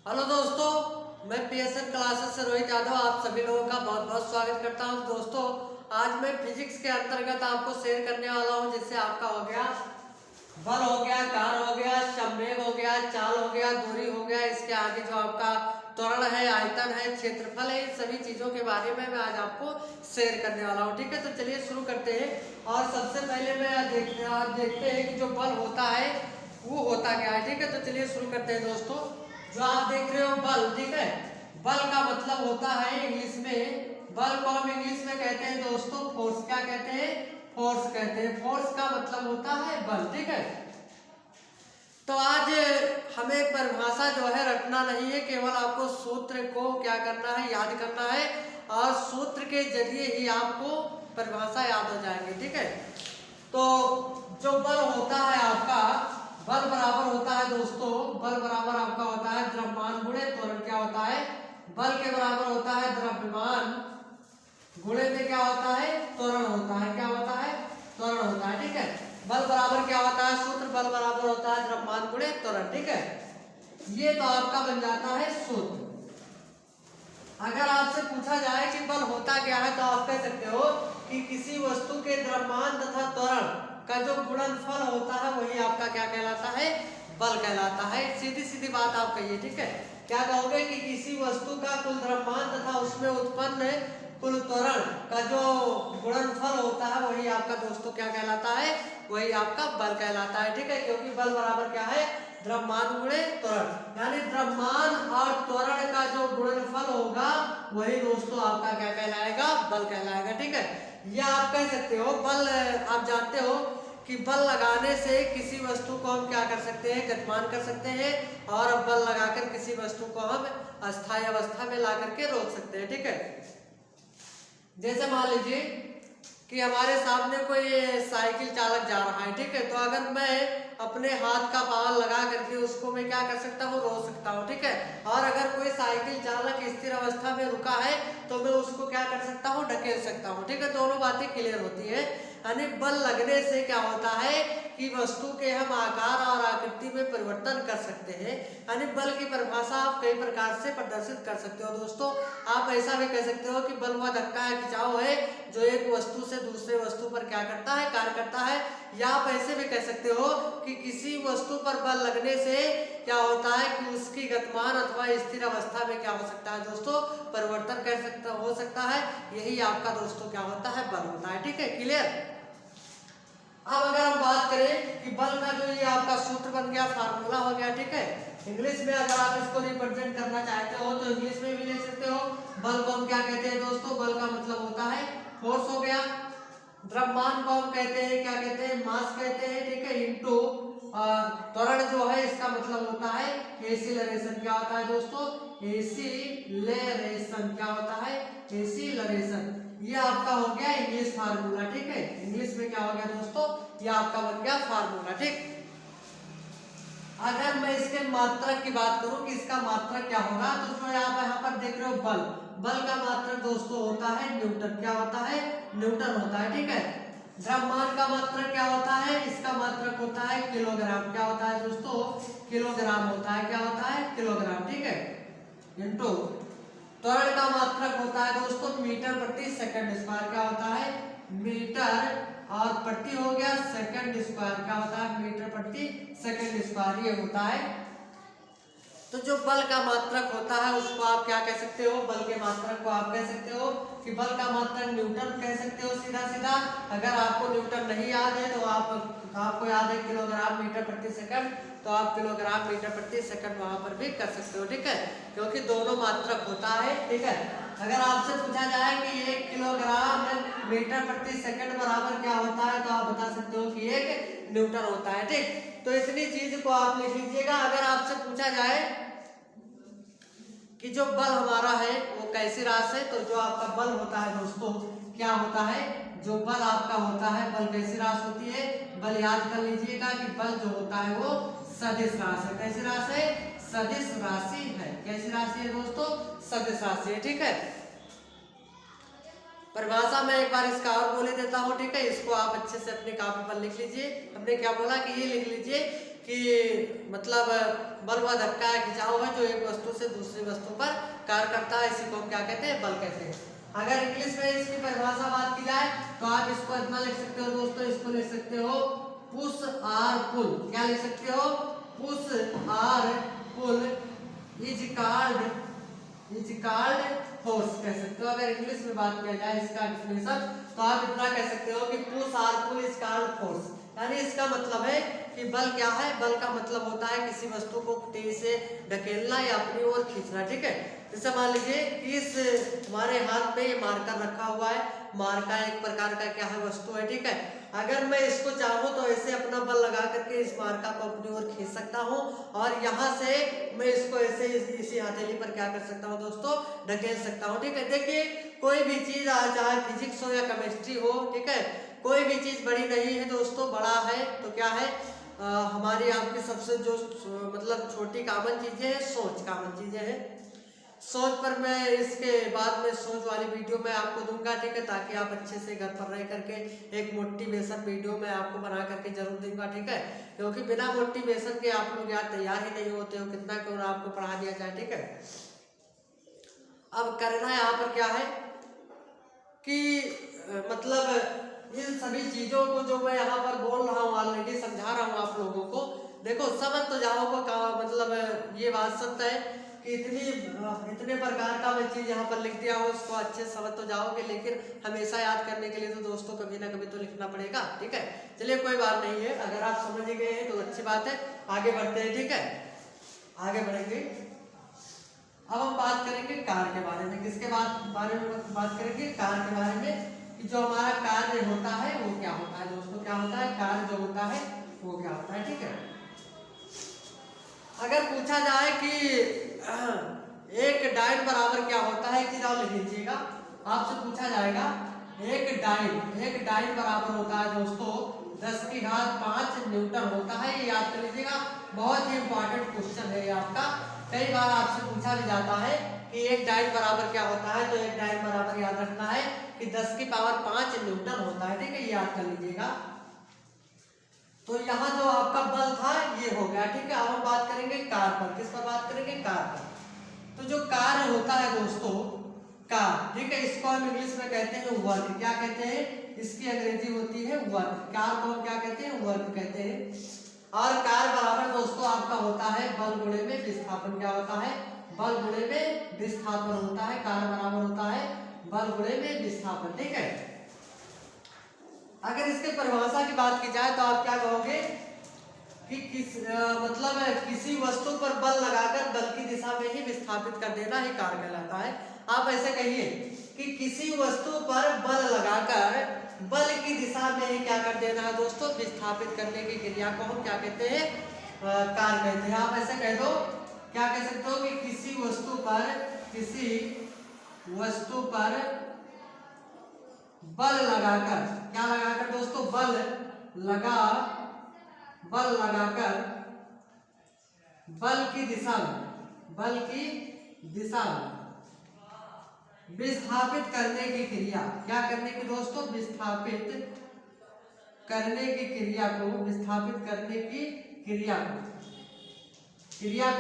Hello दोस्तों, मैं PSN classes से रोहित यादव आप सभी लोगों का बहुत बहुत स्वागत करता हूं। दोस्तों, आज मैं फिजिक्स के अंतर्गत आपको शेयर करने वाला हूं, जिससे आपका हो गया बल, हो गया कार, हो गया संवेग, हो गया चाल, हो गया दूरी, हो गया इसके आगे जो आपका त्वरण है, आयतन है, क्षेत्रफल है, इन सभी चीजों के बारे में मैं आज आपको शेयर करने वाला हूँ। ठीक है, तो चलिए शुरू करते हैं। और सबसे पहले मैं देखते हैं कि जो बल होता है वो होता क्या है। ठीक है, तो चलिए शुरू करते हैं दोस्तों। जो आप देख रहे हो बल, ठीक है, बल का मतलब होता है इंग्लिश में, बल को हम इंग्लिश में कहते हैं दोस्तों फोर्स। क्या कहते हैं? फोर्स कहते हैं। फोर्स का मतलब होता है बल। ठीक है, तो आज हमें परिभाषा जो है रखना नहीं है, केवल आपको सूत्र को क्या करना है, याद करना है, और सूत्र के जरिए ही आपको परिभाषा याद हो जाएंगे। ठीक है, तो जो बल होता है आपका, बल बराबर होता है दोस्तों, बल बराबर आपका होता है द्रव्यमान गुणे त्वरण। क्या होता है? बल के बराबर होता है द्रव्यमान गुणे में क्या होता है? त्वरण होता है। क्या होता है? त्वरण होता है। ठीक है, बल बराबर क्या होता है? सूत्र बल बराबर होता है द्रव्यमान गुणे त्वरण। ठीक है, ये तो आपका बन जाता है सूत्र। अगर आपसे पूछा जाए कि बल होता क्या है, तो आप कह सकते हो कि किसी वस्तु के द्रव्यमान तथा त्वरण का जो गुणनफल होता है वही आपका क्या कहलाता है? बल कहलाता है। सीधी सीधी बात आप कहिए। ठीक है, क्या कहोगे कि किसी वस्तु का कुल द्रव्यमान तथा उसमें उत्पन्न कुल त्वरण का जो गुणनफल होता है वही आपका दोस्तों क्या कहलाता है? वही आपका बल कहलाता है। ठीक है, क्योंकि बल बराबर क्या है? द्रव्यमान गुणे त्वरण, यानी द्रव्यमान और त्वरण का जो गुणनफल होगा वही दोस्तों आपका क्या कहलाएगा? बल कहलाएगा। ठीक है, या आप कह सकते हो बल, आप जानते हो कि बल लगाने से किसी वस्तु को हम क्या कर सकते हैं? गतिमान कर सकते हैं, और अब बल लगाकर किसी वस्तु को हम अस्थायी अवस्था में ला करके रोक सकते हैं। ठीक है, जैसे मान लीजिए कि हमारे सामने कोई साइकिल चालक जा रहा है। ठीक है, तो अगर मैं अपने हाथ का पावर लगा करके उसको मैं क्या कर सकता हूँ? रोक सकता हूँ। ठीक है, और अगर कोई साइकिल चालक स्थिर अवस्था में रुका है तो मैं उसको क्या कर सकता हूँ? ढकेल सकता हूँ। ठीक है, दोनों बातें क्लियर होती है। यानी बल लगने से क्या होता है कि वस्तु के हम आकार और आकृति में परिवर्तन कर सकते हैं। यानी बल की परिभाषा आप कई प्रकार से प्रदर्शित कर सकते हो दोस्तों। आप ऐसा भी कह सकते हो कि बल वह धक्का है, खिंचाव है जो एक वस्तु से दूसरे वस्तु पर क्या करता है? कार्य करता है। या आप ऐसे भी कह सकते हो कि किसी वस्तु पर बल लगने से क्या होता है कि उसकी गतिमान अथवा स्थिर अवस्था में क्या हो सकता है दोस्तों? परिवर्तन हो सकता है। यही आपका दोस्तों क्या होता है? बल होता है। ठीक है, क्लियर। अब अगर हम बात करें कि बल का जो ये आपका सूत्र बन गया, फार्मूला हो गया। ठीक है, इंग्लिश में अगर आप इसको रिप्रेजेंट करना चाहते हो तो इंग्लिश में भी ले सकते हो। बल को हम क्या कहते हैं दोस्तों? बल का मतलब होता है फोर्स हो गया। द्रव्यमान को हम कहते हैं, क्या कहते हैं? मास कहते हैं। ठीक है, इनटू त्वरण जो है इसका मतलब होता है एसिलरेशन। क्या होता है दोस्तों? एसिलरेशन। क्या होता है? एसिलरेशन। ये आपका हो गया इंग्लिश फार्मूला। ठीक है, इंग्लिश में क्या हो गया दोस्तों? ये आपका बन गया फार्मूला। ठीक, अगर मैं इसके मात्रक की बात करूं कि इसका मात्रक क्या होगा, तो जो आप यहाँ पर देख रहे हो बल, बल का मात्रक दोस्तों होता है न्यूटन। क्या होता है? न्यूटन होता है। ठीक है, द्रव्यमान का मात्रक क्या होता है? इसका मात्रक होता है किलोग्राम। क्या होता है दोस्तों? किलोग्राम होता है। क्या होता है? किलोग्राम। ठीक है, इंटू त्वरण का मात्रक होता है दोस्तों मीटर प्रति सेकंड स्क्वायर। क्या होता है? मीटर, और प्रति हो गया सेकंड स्क्वायर। क्या होता है? मीटर प्रति सेकंड स्क्वायर ये होता है। तो जो बल का मात्रक होता है उसको आप क्या कह सकते हो? बल के मात्रक को आप कह सकते हो कि बल का मात्रक न्यूटन कह सकते हो सीधा सीधा। अगर आपको न्यूटन नहीं याद है तो आपको याद है किलोग्राम मीटर प्रति सेकंड, तो आप किलोग्राम मीटर प्रति सेकंड वहां पर भी कर सकते हो। ठीक है, क्योंकि दोनों मात्रक होता है। ठीक है, अगर आपसे पूछा जाए कि 1 किलोग्राम मीटर प्रति सेकंड बराबर क्या होता है, तो आप बता सकते हो कि 1 न्यूटन होता है। ठीक, तो इतनी चीज को आप लिख लीजिएगा। अगर आपसे पूछा जाए कि जो बल हमारा है वो कैसी राशि है, तो जो आपका बल होता है दोस्तों क्या होता है? जो बल आपका होता है, बल कैसी राशि होती है? बल याद कर लीजिएगा कि बल जो होता है वो सदिश राशि है। कैसी राशि है? सदिश राशि है। कैसी राशि है दोस्तों? सदिश राशि है। ठीक है, परिभाषा में एक बार इसका और बोले देता हूँ। ठीक है, इसको आप अच्छे से अपने कापी पर लिख लीजिए। हमने क्या बोला कि ये लिख लीजिए कि मतलब बल व धक्का या खिंचाव है जो एक वस्तु से दूसरी वस्तु पर कार्य करता है, इसी को हम क्या कहते हैं, बल कहते हैं। अगर इंग्लिश में इसकी परिभाषा बात की जाए तो आप इसको इतना लिख सकते हो दोस्तों, इसको लिख सकते हो पुश आर पुल। क्या लिख सकते हो, push or pull is called force कह सकते हो। अगर इंग्लिश में बात किया जाए इसका डेफिनेशन तो आप इतना कह सकते हो कि push or pull is called force. यानी इसका मतलब है कि बल क्या है, बल का मतलब होता है किसी वस्तु को तेजी से ढकेलना या अपनी ओर खींचना, ठीक है। जैसे मान लीजिए कि इस हमारे हाथ में ये मार्कर रखा हुआ है, मार्का एक प्रकार का क्या है, वस्तु है, ठीक है। अगर मैं इसको चाहूँ तो ऐसे अपना बल लगा करके इस मार्का को अपनी ओर खींच सकता हूँ और यहाँ से मैं इसको ऐसे इसी हथेली पर क्या कर सकता हूँ दोस्तों, ढकेल सकता हूँ, ठीक है। देखिए कोई भी चीज चाहे फिजिक्स हो या केमिस्ट्री हो, ठीक है, कोई भी चीज बड़ी नहीं है दोस्तों, बड़ा है तो क्या है, हमारी आपकी सबसे जो मतलब छोटी कॉमन चीजें हैं, सोच कॉमन चीजें हैं। सोच पर मैं इसके बाद में सोच वाली वीडियो मैं आपको दूंगा, ठीक है, ताकि आप अच्छे से घर पर रह करके एक मोटिवेशन वीडियो मैं आपको बना करके जरूर दूंगा, ठीक है। क्योंकि बिना मोटिवेशन के आप लोग यार तैयार ही नहीं होते हो, कितना क्यों आपको पढ़ा दिया जाए, ठीक है। अब करना यहाँ पर क्या है कि मतलब इन सभी चीजों को जो मैं यहाँ पर बोल रहा हूँ, ऑलरेडी समझा रहा हूँ आप लोगों को, देखो समझ तो जाओगे का मतलब ये बात सत्य है कि इतने प्रकार का मैं चीज यहाँ पर लिख दिया हो, उसको अच्छे समझ तो जाओगे, लेकिन हमेशा याद करने के लिए तो दोस्तों कभी ना कभी तो लिखना पड़ेगा, ठीक है। चलिए कोई बात नहीं है, अगर आप समझ गए हैं तो अच्छी बात है, आगे बढ़ते हैं, ठीक है, आगे बढ़ेंगे। अब हम बात करेंगे कार के बारे में। किसके बारे में बात करेंगे, कार के बारे में, कि जो हमारा कार्य होता है वो क्या होता है दोस्तों, क्या होता है, कार्य जो होता है वो क्या होता है, ठीक है। अगर पूछा जाए कि एक डाइन बराबर क्या होता है, कि जाओ लिख लीजिएगा, आपसे पूछा जाएगा एक डाइन बराबर होता है दोस्तों 10⁵ न्यूटन होता है, ये याद कर लीजिएगा, बहुत ही इंपॉर्टेंट क्वेश्चन है ये आपका। कई बार आपसे पूछा भी जाता है कि एक डाइन बराबर क्या होता है, तो एक डाइन बराबर याद रखना है कि 10⁵ न्यूटन होता है, ठीक है, ये याद कर लीजिएगा। तो यहाँ जो आपका बल था ये हो गया, ठीक है। अब हम बात करेंगे कार पर। किस पर बात करेंगे, कार पर। तो जो कार्य होता है दोस्तों, कार, ठीक है, इसको हम इंग्लिश में कहते हैं वर्क। क्या कहते हैं, इसकी अंग्रेजी होती है वर्क। कार को हम क्या कहते हैं, वर्क कहते हैं। और कार बराबर दोस्तों आपका होता है बल गुणे में विस्थापन। क्या होता है, बल गुणे में विस्थापन होता है। कार बराबर होता है बल गुणे में विस्थापन, ठीक है। अगर इसके परिभाषा की बात की जाए तो आप क्या कहोगे कि मतलब किसी वस्तु पर बल लगाकर बल की दिशा में ही विस्थापित कर देना ही कार्य कहलाता है। आप ऐसे कहिए कि किसी वस्तु पर बल लगाकर बल की दिशा में ही क्या कर देना है दोस्तों, विस्थापित करने की क्रिया को हम क्या कहते हैं, कार्य कहते हैं। आप ऐसे कह दो, क्या कह सकते हो कि किसी वस्तु पर बल लगाकर, क्या लगाकर दोस्तों, बल लगाकर बल की दिशा में विस्थापित करने की क्रिया, क्या करने की दोस्तों, विस्थापित करने की क्रिया को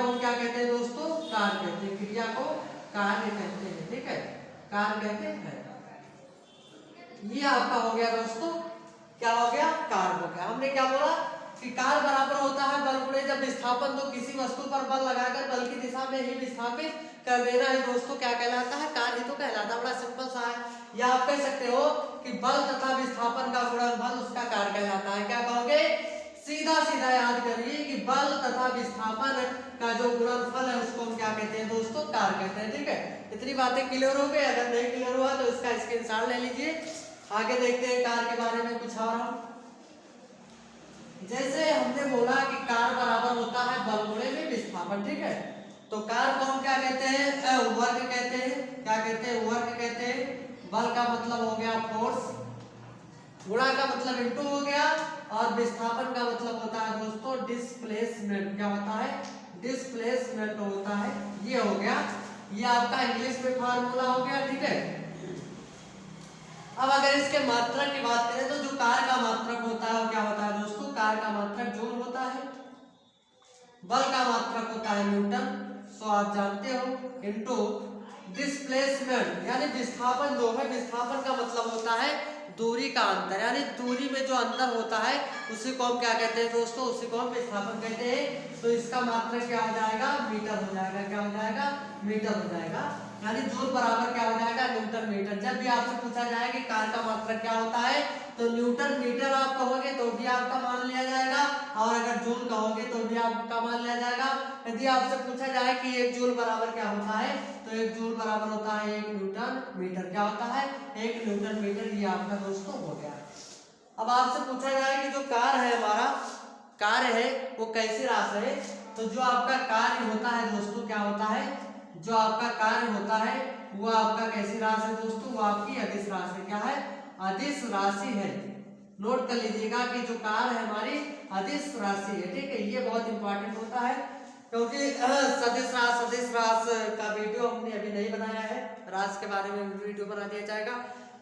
हम क्या कहते हैं दोस्तों, कार्य कहते हैं। क्रिया को कार्य कहते हैं, ठीक है, कार्य कहते हैं। ये आपका हो गया दोस्तों, क्या हो गया, कार्य हो गया। हमने क्या बोला कि कार्य बराबर होता है बल गुणे जब विस्थापन, तो किसी वस्तु पर बल लगाकर बल की दिशा में ही विस्थापित कर देना है दोस्तों, क्या कहलाता है, कार्य ही तो कहलाता है। बड़ा सिंपल सा है। या आप कह सकते हो कि बल तथा विस्थापन का गुणनफल उसका कार्य कहलाता है। क्या कहोगे, सीधा सीधा याद करिए कि बल तथा विस्थापन का जो गुणनफल है उसको हम क्या कहते हैं दोस्तों, कार्य कहते हैं, ठीक है। इतनी बातें क्लियर हो गई। अगर नहीं क्लियर हुआ तो इसका स्क्रीनशॉट ले लीजिए। आगे देखते हैं कार के बारे में कुछ और। जैसे हमने बोला कि कार बराबर होता है बल गुणे में विस्थापन, ठीक है। तो कार को हम क्या कहते हैं, वर्क कहते हैं। क्या कहते हैं, वर्क कहते हैं। बल का मतलब हो गया फोर्स, गुणा का मतलब इनटू हो गया, और विस्थापन का मतलब होता है दोस्तों डिस्प्लेसमेंट। क्या होता है, डिस्प्लेसमेंट होता है। ये हो गया, ये आपका इंग्लिश में फार्मूला हो गया, ठीक है। अब अगर इसके मात्रक की बात करें तो जो कार का मात्रक होता है वो क्या होता है दोस्तों, कार का मात्रक जूल होता है। बल का मात्रक होता है न्यूटन, सो आप जानते हो, इनटू डिस्प्लेसमेंट यानी विस्थापन जो है, विस्थापन का मतलब होता है दूरी का अंतर, यानी दूरी में जो अंतर होता है उसी को हम क्या कहते हैं दोस्तों, उसी को हम विस्थापन कहते हैं। तो इसका मात्रक क्या हो जाएगा, मीटर हो जाएगा, क्या हो जाएगा, मीटर हो जाएगा, यानी जूल बराबर क्या हो जाएगा, न्यूटन मीटर। जब भी आपसे पूछा जाए कि कार का मात्रक क्या होता है तो न्यूटन मीटर आप कहोगे तो भी आपका मान लिया जाएगा, और अगर जूल कहोगे तो भी आपका मान लिया जाएगा। यदि आपसे पूछा जाए कि एक जूल बराबर क्या होता है तो एक जूल बराबर होता है एक न्यूटन मीटर, क्या होता है, एक न्यूटन मीटर, ये आपका दोस्तों हो गया। अब आपसे पूछा जाए कि जो कार है, हमारा कार्य है वो कैसी राशि है, तो जो आपका कार्य होता है दोस्तों क्या होता है, जो आपका कार्य होता है वो आपका कैसी राशि है दोस्तों, वो आपकी अदिश राशि, क्या है, अदिश राशि है। नोट कर लीजिएगा कि जो कार्य है हमारी अदिश राशि है, ठीक है, ये बहुत इंपॉर्टेंट होता है, क्योंकि सदिश रास का वीडियो हमने अभी नहीं बनाया है, रास के बारे में वीडियो बना दिया जाएगा।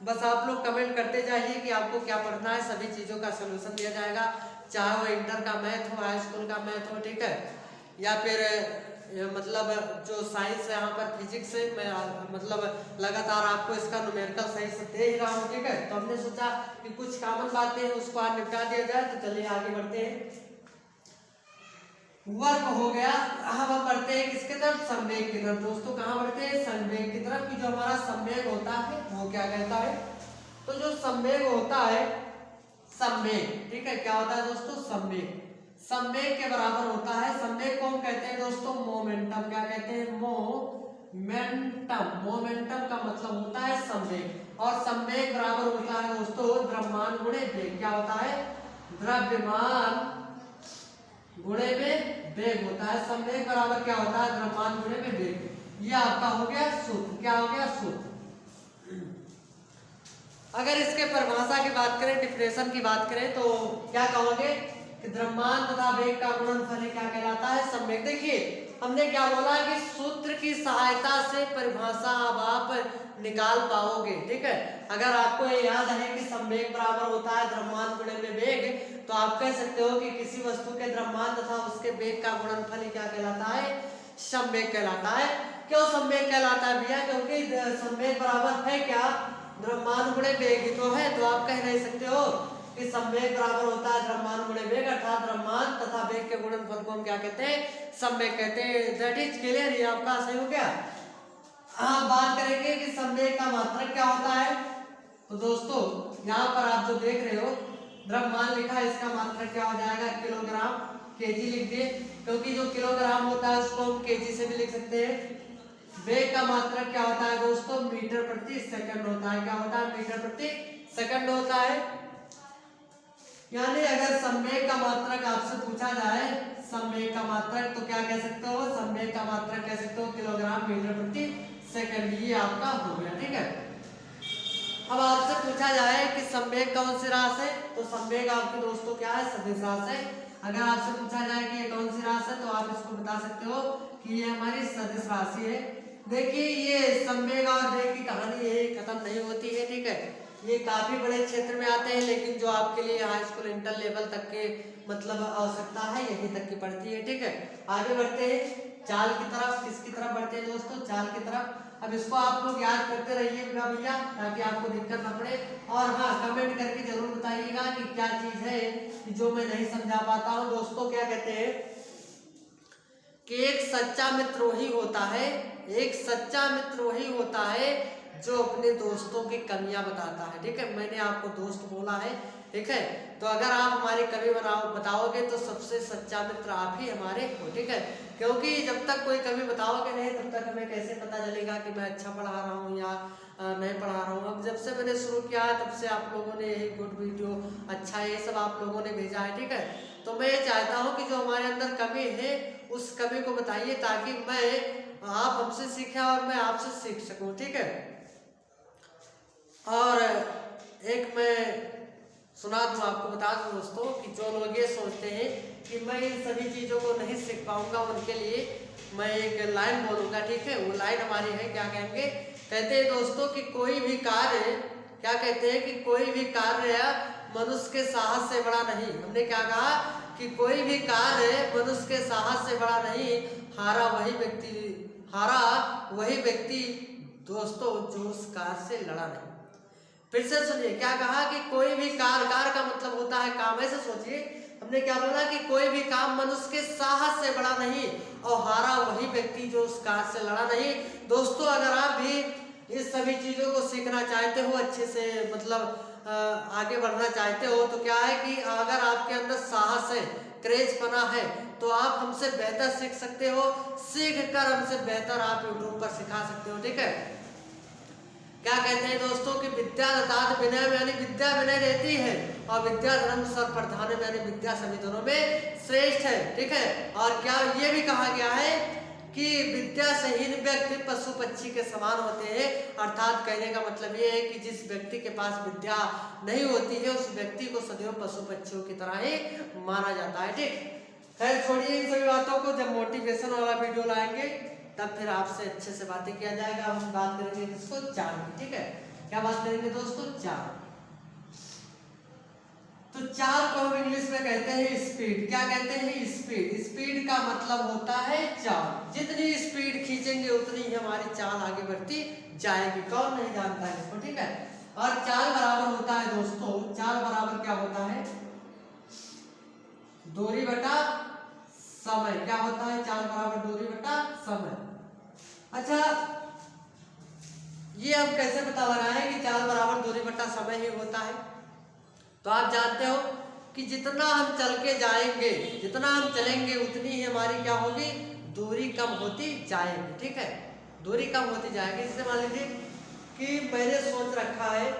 बस आप लोग कमेंट करते जाइए कि आपको क्या पढ़ना है, सभी चीज़ों का सलूशन दिया जाएगा, चाहे वो इंटर का मैथ हो, हाई स्कूल का मैथ हो, ठीक है, या फिर मतलब जो साइंस है, यहाँ पर फिजिक्स है, मैं मतलब लगातार आपको इसका न्यूमेरिकल सही से दे ही रहा हूँ, ठीक है। तो हमने सोचा कि कुछ कॉमन बातें हैं उसको आज निपटा दिया जाए, तो चलिए आगे बढ़ते हैं। वर्क हो गया, हम बढ़ते हैं किसके तरफ, संवेग की तरफ दोस्तों। कहाँ बढ़ते हैं, संवेग की तरफ, कि जो हमारा संवेग होता है वो क्या कहता है, तो जो संवेग होता है, संवेग, ठीक है, क्या होता है दोस्तों, संवेग, संवेग के बराबर होता है, संवेग को हम कहते हैं दोस्तों मोमेंटम, क्या कहते हैं, मोमेंटम, मोमेंटम का मतलब होता है संवेग, और संवेग बराबर होता है दोस्तों द्रव्यमान गुणे वेग, क्या होता है, द्रव्यमान गुणे में वेग होता है, संवेग बराबर क्या होता है, द्रव्यमान गुणे में वेग। ये आपका हो गया सूत्र, क्या हो गया, सूत्र। अगर इसके परिभाषा की बात करें, डिफिनेशन की बात करें, तो क्या कहोगे कि द्रव्यमान तथा वेग का गुणनफल क्या कहलाता है, संवेग। देखिए हमने क्या बोला कि सूत्र की सहायता से परिभाषा अब आप निकाल पाओगे, ठीक है। अगर आपको ये याद है कि संवेग बराबर होता है द्रव्यमान गुणे में वेग, तो आप कह सकते हो कि किसी वस्तु के द्रव्यमान तथा उसके वेग का गुणनफल क्या कहलाता है, संवेग कहलाता है। क्यों संवेग कहलाता है भैया, क्योंकि संवेग बराबर है क्या, द्रव्यमान गुणे वेग ही तो है, तो आप कह नहीं सकते हो कि संवेग बराबर होता है द्रव्यमान गुणे वेग, अर्थात द्रव्यमान तथा वेग के गुणनफल को हम क्या कहते हैं, संवेग कहते हैं। दैट इज क्लियर, ये आपका सही हो गया। आप बात करेंगे कि संवेग का मात्रक क्या होता है, तो दोस्तों यहाँ पर आप जो देख रहे हो द्रव्यमान लिखा है, इसका मात्रक क्या हो जाएगा, किलोग्राम, केजी लिख दिए, क्योंकि जो किलोग्राम होता है उसको हम केजी से भी लिख सकते हैं। वेग का मात्रक क्या होता है दोस्तों, मीटर प्रति सेकंड होता है, क्या होता है, मीटर प्रति सेकंड होता है। यानी अगर संवेग का मात्रक आपसे पूछा जाए, संवेग का मात्रक, तो क्या कह सकते हो, संवेग का मात्रक कह सकते हो किलोग्राम मीटर प्रति सेकंड, ये आपका हो गया, ठीक है। अब आपसे पूछा जाए कि संवेग कौन सी राशि है, तो संवेग आपके दोस्तों क्या है, सदिश राशि है। अगर आपसे पूछा जाए कि ये कौन सी राशि है, तो आप इसको बता सकते हो कि ये हमारी सदिश राशि है। देखिए ये संवेग और वेग की कहानी यही खत्म नहीं होती है, ठीक है, ये काफी बड़े क्षेत्र में आते हैं, लेकिन जो आपके लिए हाई स्कूल इंटर लेवल तक के मतलब आवश्यकता है यही तक की पड़ती है, ठीक है। आगे बढ़ते हैं चाल की तरफ, किसकी तरफ बढ़ते हैं दोस्तों, चाल की तरफ। अब इसको आप लोग याद करते रहिएगा भैया, ताकि आपको दिक्कत न पड़े, और हाँ कमेंट करके जरूर बताइएगा कि क्या चीज है कि जो मैं नहीं समझा पाता हूँ। दोस्तों क्या कहते हैं कि एक सच्चा मित्र वही होता है, एक सच्चा मित्र वही होता है जो अपने दोस्तों की कमियां बताता है, ठीक है। मैंने आपको दोस्त बोला है, ठीक है, तो अगर आप हमारी कमी बताओगे तो सबसे सच्चा मित्र आप ही हमारे हो, ठीक है, क्योंकि जब तक कोई कमी बताओगे नहीं तब तक हमें कैसे पता चलेगा कि मैं अच्छा पढ़ा रहा हूँ या नहीं पढ़ा रहा हूँ। अब जब से मैंने शुरू किया है तब से आप लोगों ने यही गुड वीडियो, अच्छा ये सब आप लोगों ने भेजा है, ठीक है। तो मैं ये चाहता हूँ कि जो हमारे अंदर कमी है उस कमी को बताइए, ताकि मैं आप हमसे सीखें और मैं आपसे सीख सकूँ, ठीक है। और एक मैं सुना दूँ आपको, बता दूँ दोस्तों कि जो लोग ये सोचते हैं कि मैं इन सभी चीज़ों को नहीं सीख पाऊंगा, उनके लिए मैं एक लाइन बोलूँगा, ठीक है। वो लाइन हमारी है, क्या कहेंगे, कहते हैं दोस्तों कि कोई भी कार्य, क्या कहते हैं कि कोई भी कार्य मनुष्य के साहस से बड़ा नहीं। हमने क्या कहा कि कोई भी कार्य मनुष्य के साहस से बड़ा नहीं, हारा वही व्यक्ति दोस्तों जो उस कार्य से लड़ा नहीं। फिर से सुनिए, क्या कहा कि कोई भी कार का मतलब होता है काम। ऐसे सोचिए, हमने क्या बोला कि कोई भी काम मनुष्य के साहस से बड़ा नहीं और हारा वही व्यक्ति जो उस कार्य से लड़ा नहीं। दोस्तों अगर आप भी इस सभी चीजों को सीखना चाहते हो, अच्छे से मतलब आगे बढ़ना चाहते हो, तो क्या है कि अगर आपके अंदर साहस है, क्रेजपना है, तो आप हमसे बेहतर सीख सकते हो। सीख कर हमसे बेहतर आप यूट्यूब पर सिखा सकते हो। ठीक है, क्या कहते हैं दोस्तों कि विद्या दत्तात विनय में, यानी विद्या विनय रहती है और विद्या धर्म सर प्रधान में, यानी विद्या सभी दोनों में श्रेष्ठ है। ठीक है, और क्या ये भी कहा गया है कि विद्या सहीन व्यक्ति पशु पक्षी के समान होते हैं। अर्थात कहने का मतलब ये है कि जिस व्यक्ति के पास विद्या नहीं होती है उस व्यक्ति को सदैव पशु पक्षियों की तरह ही माना जाता है। ठीक, खैर छोड़िए इन सभी बातों को, जब मोटिवेशन वाला वीडियो लाएंगे तब फिर आपसे अच्छे से बातें किया जाएगा। हम बात करेंगे किसको, चाल की। ठीक है, क्या बात करेंगे दोस्तों, चाल। तो चाल को हम इंग्लिश में कहते हैं स्पीड। क्या कहते हैं, स्पीड। स्पीड का मतलब होता है चाल। जितनी स्पीड खींचेंगे उतनी ही हमारी चाल आगे बढ़ती जाएगी। कौन नहीं जानता है इसको। ठीक है, और चाल बराबर होता है दोस्तों, चाल बराबर क्या होता है, दूरी बटा समय। क्या होता है, चाल बराबर दूरी बटा समय। अच्छा, ये हम कैसे पता लगाएं कि चाल बराबर दूरी बटा समय ही होता है। तो आप जानते हो कि जितना हम चल के जाएंगे, जितना हम चलेंगे उतनी ही हमारी क्या होगी, दूरी कम होती जाएगी। ठीक है, दूरी कम होती जाएगी। जैसे मान लीजिए कि मैंने सोच रखा है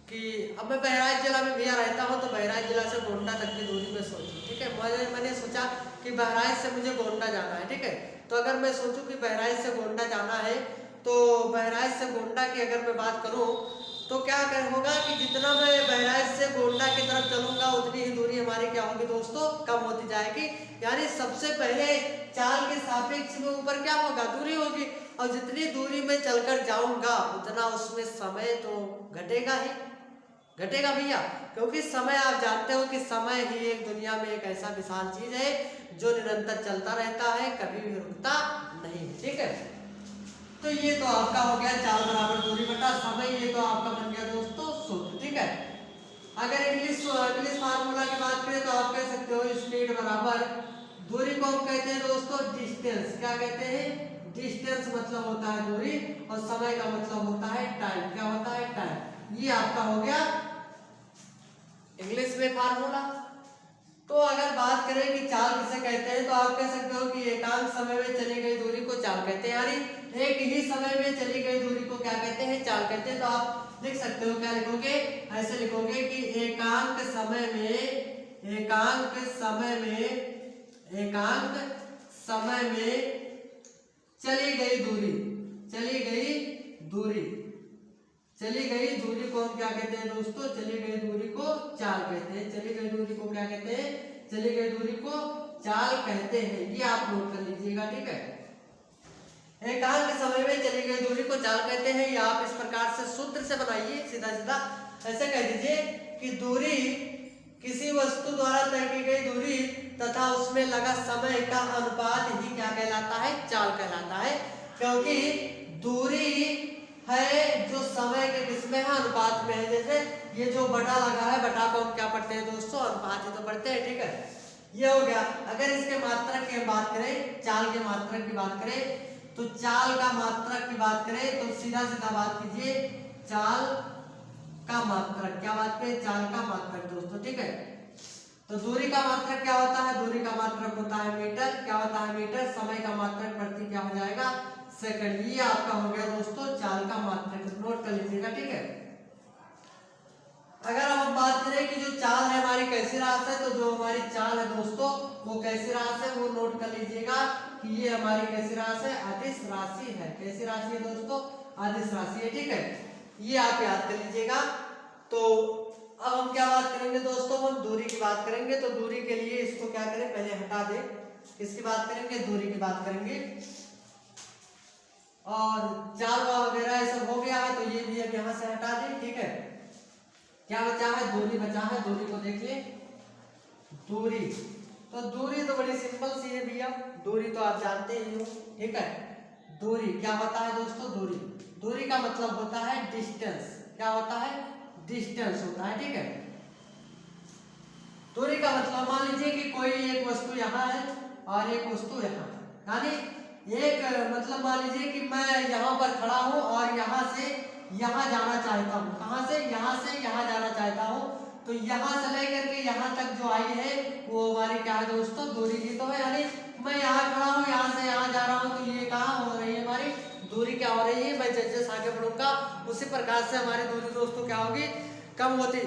कि अब मैं बहराइच जिला में भैया रहता हूँ, तो बहराइच जिला से गोंडा तक की दूरी में सोची। ठीक है, मैंने सोचा कि बहराइच से मुझे गोंडा जाना है। ठीक है, तो अगर मैं सोचूं कि बहराइच से गोंडा जाना है, तो बहराइच से गोंडा की अगर मैं बात करूं तो क्या होगा कि जितना मैं बहराइच से गोंडा की तरफ चलूंगा उतनी ही दूरी हमारी क्या होगी दोस्तों, कम होती जाएगी। यानी सबसे पहले चाल के सापेक्ष में ऊपर क्या होगा, दूरी होगी, और जितनी दूरी में चलकर जाऊंगा उतना उसमें समय तो घटेगा ही घटेगा भैया, क्योंकि समय आप जानते हो कि समय ही एक दुनिया में एक ऐसा विशाल चीज है जो निरंतर चलता रहता है, कभी भी रुकता नहीं। ठीक है, तो ये तो आपका हो गया चाल बराबर दूरी बटा समय। ये तो आपका बन गया दोस्तों सूत्र। ठीक है, अगर इंग्लिश फार्मूला की बात करें तो आप कह सकते हो स्पीड बराबर दूरी को हम कहते हैं दोस्तों डिस्टेंस। क्या कहते हैं, डिस्टेंस मतलब होता है दूरी, और समय का मतलब होता है टाइम। क्या होता है, टाइम। ये आपका हो गया इंग्लिश में फार्मूला। तो अगर बात करें कि चाल किसे कहते हैं, तो आप कह सकते हो कि एकांक समय में चली गई दूरी को चाल कहते हैं, यानी एक ही समय में चली गई दूरी को क्या कहते हैं, चाल कहते हैं। तो आप लिख सकते हो, क्या लिखोगे, ऐसे लिखोगे कि एकांक समय में चली गई दूरी को हम क्या कहते हैं दोस्तों, चली गई दूरी को चाल कहते हैं। चली गई दूरी को क्या कहते हैं, चली गई दूरी को चाल कहते हैं। ये आप नोट कर लीजिएगा। ठीक है, एकांक समय में चली गई दूरी को चाल कहते हैं। ये आप इस प्रकार से सूत्र से बनाइए, सीधा सीधा ऐसे कह दीजिए कि दूरी किसी वस्तु द्वारा तय की गई दूरी तथा उसमें लगा समय का अनुपात ही क्या कहलाता है, चाल कहलाता है। क्योंकि दूरी है जो समय के किसमें है, अनुपात में है। जैसे ये जो बटा लगा है, बटा को हम क्या पढ़ते हैं दोस्तों, अनुपात ही तो पढ़ते हैं। ठीक है, ये हो गया। अगर इसके मात्रक की बात करें, चाल के मात्रक की बात करें, तो चाल का मात्रक की बात करें तो सीधा सीधा बात कीजिए, चाल का मात्रक। क्या बात करें, चाल का मात्रक दोस्तों। ठीक है, तो दूरी का मात्रक क्या होता है, दूरी का मात्रक होता है मीटर। क्या होता है, मीटर। समय का मात्रक प्रति क्या हो जाएगा, सेकंड। ये आपका हो गया दोस्तों चाल का मात्रक, नोट कर लीजिएगा। ठीक है, अगर हम बात करें कि जो चाल है हमारी कैसी राशि है, तो जो हमारी चाल है दोस्तों वो कैसी राशि है, वो नोट कर लीजिएगा कि ये हमारी कैसी राशि है, अदिश राशि है। कैसी राशि है दोस्तों, अदिश राशि है। ठीक है, ये आप याद कर लीजिएगा। तो अब हम क्या बात करेंगे दोस्तों, हम दूरी की बात करेंगे। तो दूरी के लिए इसको क्या करें, पहले हटा दें। किसकी बात करेंगे, दूरी की बात करेंगे। और चाल वगैरह ये सब हो गया है, तो ये भी अब यहाँ से हटा दें। ठीक है, क्या बचा है, दूरी बचा है। दूरी को देख ले, दूरी। तो दूरी तो बड़ी सिंपल सी है भैया, दूरी तो आप जानते ही हो, ठीक है। दूरी क्या होता है दोस्तों, दूरी, दूरी का मतलब होता है डिस्टेंस। क्या होता है, डिस्टेंस होता है, ठीक है। दूरी का मतलब मान लीजिए कि कोई एक वस्तु यहाँ है और एक वस्तु यहाँ, यानी एक मतलब मान लीजिए कि मैं यहाँ पर खड़ा हूँ और यहाँ से यहाँ जाना चाहता हूँ। कहाँ से यहाँ जाना चाहता हूँ। तो यहाँ से लेकर के यहाँ तक जो आई है वो हमारी क्या है दोस्तों, दूरी की तो है। यानी मैं यहाँ खड़ा हूँ, यहाँ से यहाँ जा रहा हूँ, तो ये कहाँ हो रही है, हमारी दूरी क्या हो रही है। मैं जैसे आगे बढ़ूंगा उसी प्रकार से हमारी दूरी दोस्तों क्या होगी, कम होती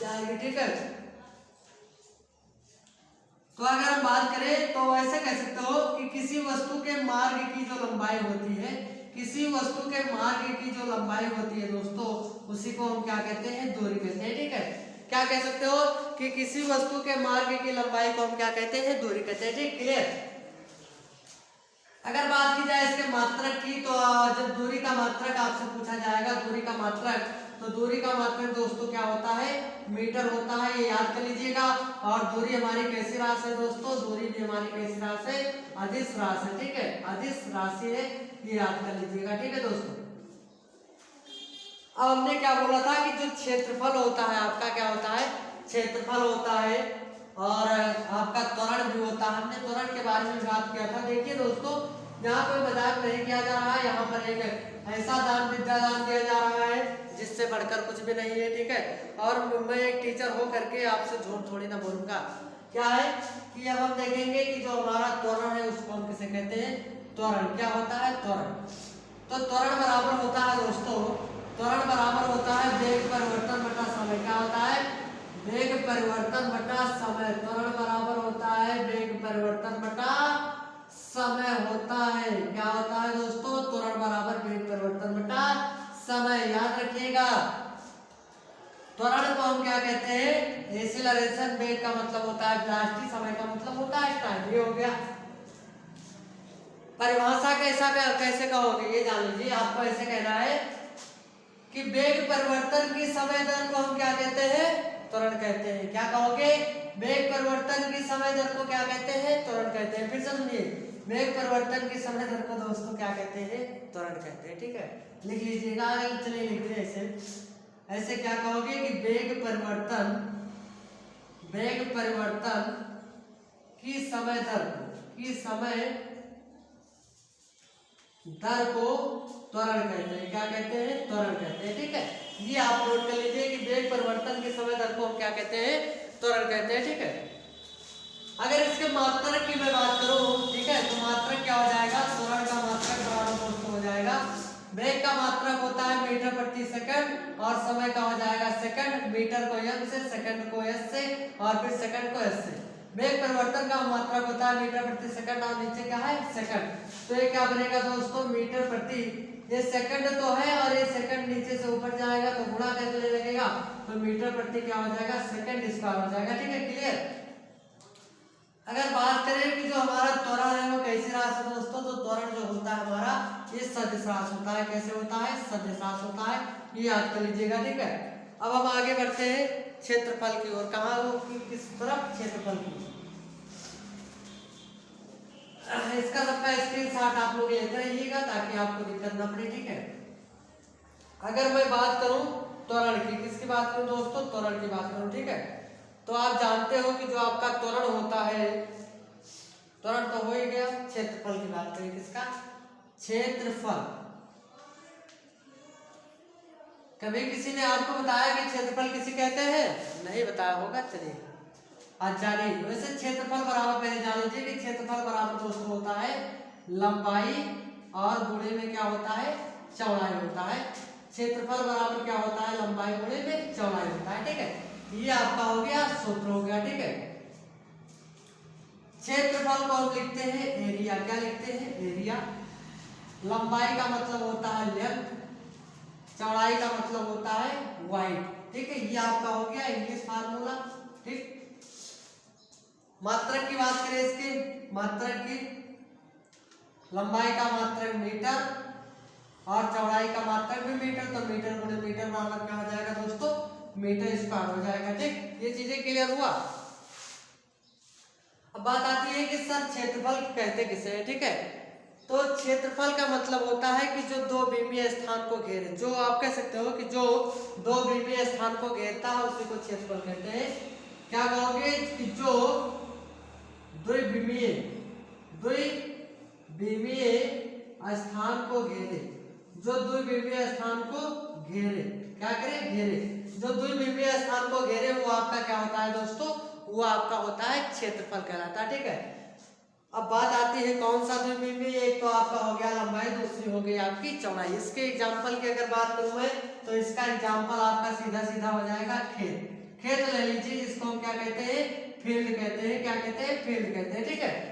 जाएगी, ठीक है। तो अगर हम बात करें तो ऐसे कह सकते हो कि किसी वस्तु के मार्ग की जो लंबाई होती है, किसी वस्तु के मार्ग की जो लंबाई होती है दोस्तों, उसी को हम क्या कहते हैं, दूरी कहते हैं, ठीक है। क्या कह सकते हो कि किसी वस्तु के मार्ग की लंबाई को हम क्या कहते हैं, दूरी कहते हैं, ठीक, क्लियर। अगर बात की जाए इसके मात्रक की, तो जब दूरी का मात्रक आपसे पूछा जाएगा, दूरी का मात्रक, तो दूरी का मात्रक दोस्तों क्या होता है, मीटर होता है, ये याद कर लीजिएगा। और दूरी हमारी कैसी राशि है दोस्तों, दूरी भी हमारी कैसी राशि है, अदिश राशि है, ठीक है, अदिश राशि है, ये याद कर लीजिएगा, ठीक है दोस्तों। अब हमने क्या बोला था कि जो क्षेत्रफल होता है आपका, क्या होता है, क्षेत्रफल होता है और आपका त्वरण भी होता है। हमने त्वरण के बारे में बात किया था। देखिए दोस्तों, यहाँ कोई मजाक नहीं किया जा रहा है, यहाँ पर एक ऐसा दान विद्यादान दिया जा रहा है जिससे बढ़कर कुछ भी नहीं है, ठीक है। और मैं एक टीचर हो करके आपसे झूठ थोड़ी ना बोलूंगा। क्या है कि अब हम देखेंगे कि जो हमारा त्वरण है उसको हम किसे कहते हैं, त्वरण। क्या होता है, त्वरण। तो त्वरण बराबर होता है दोस्तों, त्वरण बराबर होता है वेग परिवर्तन बटा समय। क्या होता है, वेग परिवर्तन बटा समय। त्वरण बराबर होता है वेग परिवर्तन बटा समय होता है। क्या होता है दोस्तों, त्वरण बराबर वेग परिवर्तन बटा समय, याद रखिएगा। त्वरण को हम क्या कहते हैं, एक्सीलरेशन। वेग का मतलब होता है वेलोसिटी, समय का मतलब होता है टाइम। ये हो गया। परिभाषा कैसे कहोगे ये जान लीजिए। आपको ऐसे कहना है कि वेग परिवर्तन की समय दर को हम क्या कहते हैं, त्वरण कहते हैं। क्या कहोगे, वेग परिवर्तन की समय दर को क्या कहते हैं, त्वरण कहते हैं। फिर समझिए, वेग परिवर्तन की समय दर को दोस्तों क्या कहते हैं, त्वरण कहते हैं, ठीक है। लिख लीजिएगा, चलिए लिख दीजिए ऐसे। ऐसे क्या कहोगे कि वेग परिवर्तन की समय दर को त्वरण कहते हैं। क्या कहते हैं, त्वरण कहते हैं, ठीक है। ये आप नोट कर लीजिए कि वेग परिवर्तन के समय दर को हम क्या कहते हैं, त्वरण कहते हैं, ठीक है। अगर इसके मात्रक की मैं बात करूं, ठीक है, तो मात्रक क्या हो जाएगा, त्वरण का मात्रक बराबर दोस्तों हो जाएगा, वेग का मात्रक होता है मीटर प्रति सेकंड और समय का हो जाएगा सेकंड। मीटर को एम से, सेकंड को एस से और फिर सेकंड को एस से। वेग परिवर्तन का मात्रक होता है मीटर प्रति सेकंड और नीचे क्या है, सेकंड। तो ये क्या बनेगा दोस्तों, मीटर प्रति, ये सेकंड तो है और ये सेकंड नीचे से ऊपर जाएगा तो गुणा कैसे लगेगा, तो मीटर प्रति क्या हो जाएगा, सेकंड स्क्वायर हो जाएगा, ठीक है, क्लियर। अगर बात करें कि जो हमारा त्वरण है वो कैसी राशि है दोस्तों, तो त्वरण जो होता है हमारा ये सदिश राशि होता है। कैसे होता है, सदिश राशि होता है, ये याद कर लीजिएगा, ठीक है। अब हम आगे बढ़ते हैं क्षेत्रफल की ओर। कहाँ वो, किस तरफ, क्षेत्रफल की। इसका सबका स्क्रीनशॉट आप लोग लेते रहिएगा ताकि आपको दिक्कत ना पड़े, ठीक है। अगर मैं बात करूं त्वरण की, किसकी बात करूं दोस्तों, त्वरण की बात करूं, ठीक है। तो आप जानते हो कि जो आपका त्वरण होता है, त्वरण तो हो ही गया। क्षेत्रफल की बात करें, किसका, क्षेत्रफल। कभी किसी ने आपको बताया कि क्षेत्रफल किसे कहते हैं, नहीं बताया होगा, चलिए आज जानिए। वैसे क्षेत्रफल बराबर पहले जान लीजिए कि क्षेत्रफल बराबर दोस्तों होता है लंबाई और गुणे में क्या होता है, चौड़ाई होता है। क्षेत्रफल बराबर क्या होता है, लंबाई गुणे में चौड़ाई होता है, ठीक है। ये आपका हो गया, सूत्र हो गया, ठीक है। क्षेत्रफल को हम लिखते हैं एरिया। क्या लिखते हैं, एरिया। लंबाई का मतलब होता है लेंथ, चौड़ाई का मतलब होता है वाइड, ठीक है। ये आपका हो गया इंग्लिश फार्मूला, ठीक। मात्रक की बात करें, इसके मात्रक की, लंबाई का मात्रक मीटर और चौड़ाई का मात्रक भी मीटर, तो मीटर गुणे मीटर बराबर क्या हो जाएगा दोस्तों, मीटर स्क्वायर हो जाएगा, ठीक। ये चीजें क्लियर हुआ। अब बात आती है कि सर क्षेत्रफल कहते किसे हैं, ठीक है। तो क्षेत्रफल का मतलब होता है कि जो दो विमीय स्थान को घेरे, जो आप कह सकते हो कि जो दो विमीय स्थान को घेरता है उसी को क्षेत्रफल कहते हैं। क्या कहोगे कि जो द्विविमीय स्थान को घेरे, जो द्विविमीय स्थान को घेरे, क्या करे घेरे, जो द्विविमीय स्थान को घेरे वो आपका क्या होता है दोस्तों, वो आपका होता है क्षेत्रफल कहलाता है, ठीक है। अब बात आती है कौन सा द्विविमीय, एक तो आपका हो गया लंबाई, दूसरी हो गई आपकी चौड़ाई। इसके एग्जांपल की अगर बात करूं मैं तो इसका एग्जांपल आपका सीधा सीधा हो जाएगा खेत। खेत ले लीजिए, जिसको हम क्या कहते हैं, फील्ड कहते हैं, क्या कहते हैं, फील्ड कहते हैं, ठीक है।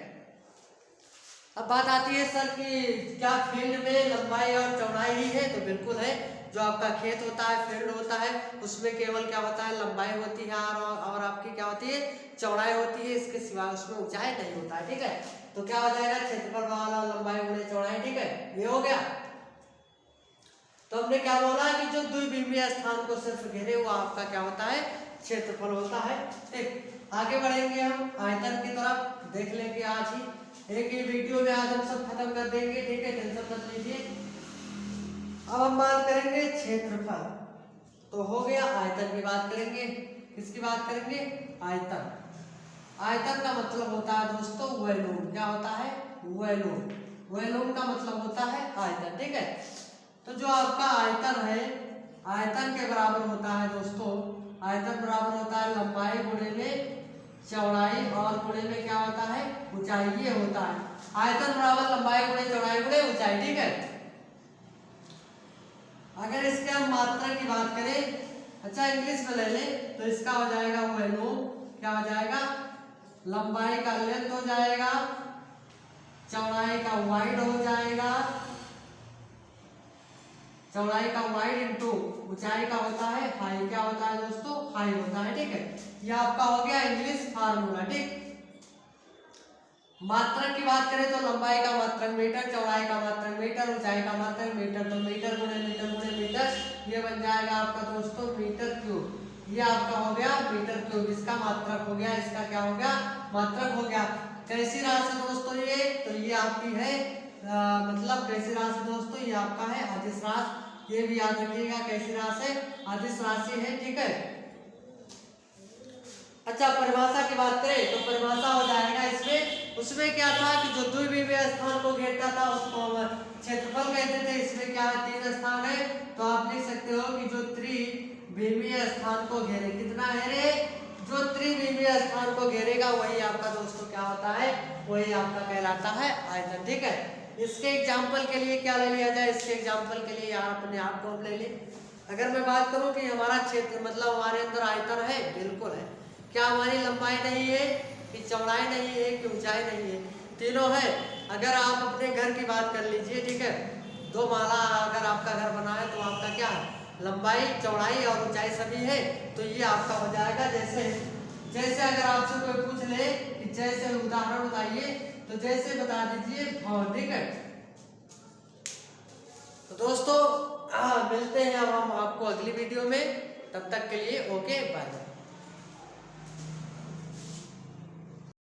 अब बात आती है सर कि क्या फील्ड में लंबाई और चौड़ाई ही है, तो बिल्कुल है। जो आपका खेत होता है, फील्ड होता है, उसमें केवल क्या होता है, लंबाई होती है और आपकी क्या होती है, चौड़ाई होती है, इसके सिवा उसमें ऊंचाई नहीं होता है, ठीक है। तो क्या हो जाएगा, क्षेत्रफल वाला लंबाई गुणे चौड़ाई, ठीक है, ये हो गया। तो हमने क्या बोला कि जो द्विविमीय स्थान को सिर्फ घेरे वो आपका क्या होता है, क्षेत्रफल होता है, ठीक। आगे बढ़ेंगे हम आयतन की तरफ, देख लेंगे आज ही एक ही वीडियो में, आज हम सब खत्म कर देंगे, ठीक है, टेंशन मत लीजिए। अब हम बात करेंगे क्षेत्रफल, तो हो गया। आयतन की बात करेंगे, किसकी बात करेंगे, आयतन। आयतन का मतलब होता है दोस्तों वॉल्यूम, क्या होता है, वॉल्यूम। वॉल्यूम का मतलब होता है आयतन, ठीक है। तो जो आपका आयतन है, आयतन के बराबर होता है दोस्तों, आयतन बराबर होता है लंबाई गुणे में चौड़ाई और गुणे में क्या होता है, ऊंचाई, ये होता है। आयतन बराबर लंबाई गुणे चौड़ाई गुणे ऊंचाई, ठीक है। अगर इसके हम मात्रा की बात करें, अच्छा इंग्लिश में ले लें, तो इसका हो जाएगा वॉल्यूम, क्या हो जाएगा, लंबाई का लेंथ हो जाएगा, चौड़ाई का वाइड हो जाएगा, चौड़ाई का वाइड इंटू ऊंचाई का होता है हाई, क्या होता है दोस्तों, हाई होता है, ठीक है। ये आपका हो गया इंग्लिश फार्मूला, ठीक। मात्रक की बात करें तो लंबाई का मात्रक मीटर, चौड़ाई का मात्रक मीटर, ऊंचाई का मात्रक मीटर, तो मीटर गुणे मीटर, ये बन जाएगा आपका दोस्तों मीटर क्यूब। ये आपका हो गया मीटर क्यूब, इसका मात्रक हो गया, इसका क्या हो गया, मात्रक हो गया। कैसी राशि दोस्तों ये, तो ये आपकी है मतलब कैसी राशि दोस्तों, ये आपका है अदिश राशि, ये भी याद रखिएगा, कैसी राशि, अदिश राशि है, ठीक है। अच्छा परिभाषा की बात करें तो परिभाषा हो जाएगा इसमें, उसमें क्या था कि जो द्विविमीय स्थान को घेरता था उसको हम क्षेत्रफल कहते थे। इसमें क्या है, 3 स्थान है, तो आप लिख सकते हो कि जो त्रिविमीय स्थान को घेरे, कितना है रे, जो त्रिविमीय स्थान को घेरेगा वही आपका दोस्तों क्या होता है, वही आपका कहलाता है आयतन, ठीक है। इसके एग्जाम्पल के लिए क्या ले लिया जाए, इसके एग्जाम्पल के लिए यार अपने आप को ले ले। अगर मैं बात करूं कि हमारा क्षेत्र मतलब हमारे अंदर आयतन है, बिल्कुल है। क्या हमारी लंबाई नहीं है, कि चौड़ाई नहीं है, कि ऊंचाई नहीं है, तीनों है। अगर आप अपने घर की बात कर लीजिए, ठीक है, 2 माला अगर आपका घर बना है तो आपका क्या है, लंबाई चौड़ाई और ऊंचाई सभी है, तो ये आपका हो जाएगा। जैसे अगर आपसे कोई पूछ ले कि जैसे उदाहरण बताइए, तो जैसे बता दीजिए भवन, ठीक है। तो दोस्तों मिलते हैं अब हम आपको अगली वीडियो में, तब तक के लिए ओके बाय।